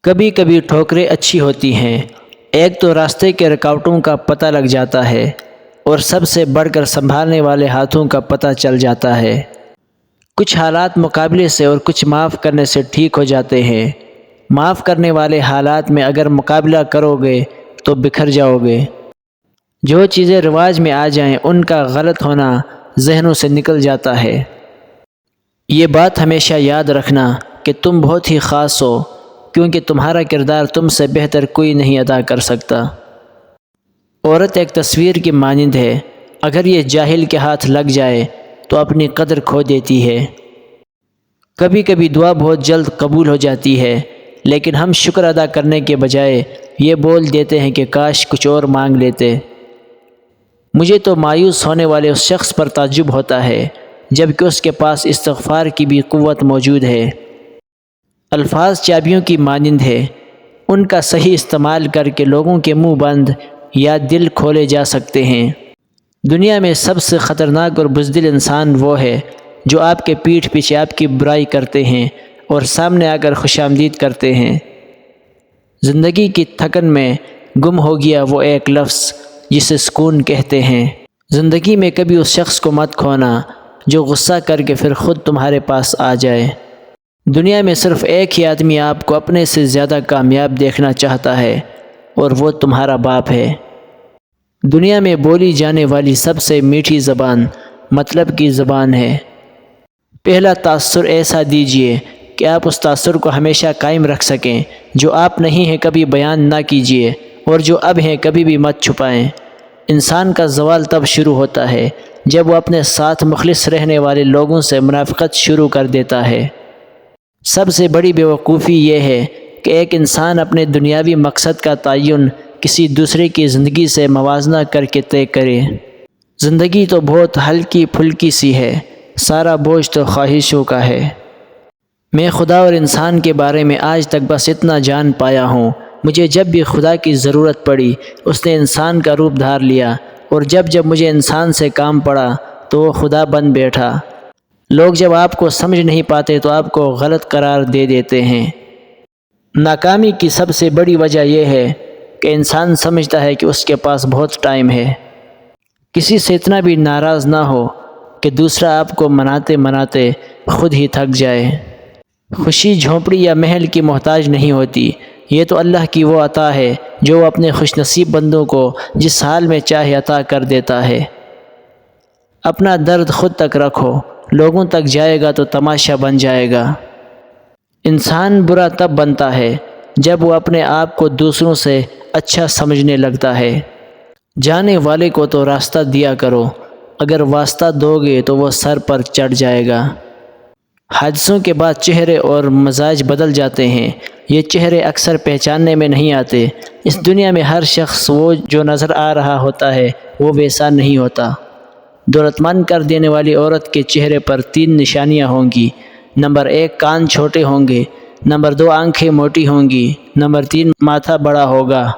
کبھی کبھی ٹھوکریں اچھی ہوتی ہیں، ایک تو راستے کے رکاوٹوں کا پتہ لگ جاتا ہے اور سب سے بڑھ کر سنبھالنے والے ہاتھوں کا پتہ چل جاتا ہے۔ کچھ حالات مقابلے سے اور کچھ معاف کرنے سے ٹھیک ہو جاتے ہیں۔ معاف کرنے والے حالات میں اگر مقابلہ کرو گے تو بکھر جاؤ گے۔ جو چیزیں رواج میں آ جائیں ان کا غلط ہونا ذہنوں سے نکل جاتا ہے۔ یہ بات ہمیشہ یاد رکھنا کہ تم بہت ہی خاص ہو، کیونکہ تمہارا کردار تم سے بہتر کوئی نہیں ادا کر سکتا۔ عورت ایک تصویر کی مانند ہے، اگر یہ جاہل کے ہاتھ لگ جائے تو اپنی قدر کھو دیتی ہے۔ کبھی کبھی دعا بہت جلد قبول ہو جاتی ہے، لیکن ہم شکر ادا کرنے کے بجائے یہ بول دیتے ہیں کہ کاش کچھ اور مانگ لیتے۔ مجھے تو مایوس ہونے والے اس شخص پر تعجب ہوتا ہے جبکہ اس کے پاس استغفار کی بھی قوت موجود ہے۔ الفاظ چابیوں کی مانند ہے، ان کا صحیح استعمال کر کے لوگوں کے منہ بند یا دل کھولے جا سکتے ہیں۔ دنیا میں سب سے خطرناک اور بزدل انسان وہ ہے جو آپ کے پیٹھ پیچھے آپ کی برائی کرتے ہیں اور سامنے آ کر خوش آمدید کرتے ہیں۔ زندگی کی تھکن میں گم ہو گیا وہ ایک لفظ جسے سکون کہتے ہیں۔ زندگی میں کبھی اس شخص کو مت کھونا جو غصہ کر کے پھر خود تمہارے پاس آ جائے۔ دنیا میں صرف ایک ہی آدمی آپ کو اپنے سے زیادہ کامیاب دیکھنا چاہتا ہے اور وہ تمہارا باپ ہے۔ دنیا میں بولی جانے والی سب سے میٹھی زبان مطلب کی زبان ہے۔ پہلا تاثر ایسا دیجیے کہ آپ اس تاثر کو ہمیشہ قائم رکھ سکیں۔ جو آپ نہیں ہیں کبھی بیان نہ کیجیے اور جو اب ہیں کبھی بھی مت چھپائیں۔ انسان کا زوال تب شروع ہوتا ہے جب وہ اپنے ساتھ مخلص رہنے والے لوگوں سے منافقت شروع کر دیتا ہے۔ سب سے بڑی بیوقوفی یہ ہے کہ ایک انسان اپنے دنیاوی مقصد کا تعین کسی دوسرے کی زندگی سے موازنہ کر کے طے کرے۔ زندگی تو بہت ہلکی پھلکی سی ہے، سارا بوجھ تو خواہشوں کا ہے۔ میں خدا اور انسان کے بارے میں آج تک بس اتنا جان پایا ہوں، مجھے جب بھی خدا کی ضرورت پڑی اس نے انسان کا روپ دھار لیا، اور جب جب مجھے انسان سے کام پڑا تو وہ خدا بن بیٹھا۔ لوگ جب آپ کو سمجھ نہیں پاتے تو آپ کو غلط قرار دے دیتے ہیں۔ ناکامی کی سب سے بڑی وجہ یہ ہے کہ انسان سمجھتا ہے کہ اس کے پاس بہت ٹائم ہے۔ کسی سے اتنا بھی ناراض نہ ہو کہ دوسرا آپ کو مناتے مناتے خود ہی تھک جائے۔ خوشی جھونپڑی یا محل کی محتاج نہیں ہوتی، یہ تو اللہ کی وہ عطا ہے جو وہ اپنے خوش نصیب بندوں کو جس حال میں چاہے عطا کر دیتا ہے۔ اپنا درد خود تک رکھو، لوگوں تک جائے گا تو تماشا بن جائے گا۔ انسان برا تب بنتا ہے جب وہ اپنے آپ کو دوسروں سے اچھا سمجھنے لگتا ہے۔ جانے والے کو تو راستہ دیا کرو، اگر واسطہ دو گے تو وہ سر پر چڑھ جائے گا۔ حادثوں کے بعد چہرے اور مزاج بدل جاتے ہیں، یہ چہرے اکثر پہچاننے میں نہیں آتے۔ اس دنیا میں ہر شخص وہ جو نظر آ رہا ہوتا ہے وہ ویسا نہیں ہوتا۔ دولت مند کر دینے والی عورت کے چہرے پر 3 نشانیاں ہوں گی۔ نمبر 1 کان چھوٹے ہوں گے، نمبر 2 آنکھیں موٹی ہوں گی، نمبر 3 ماتھا بڑا ہوگا۔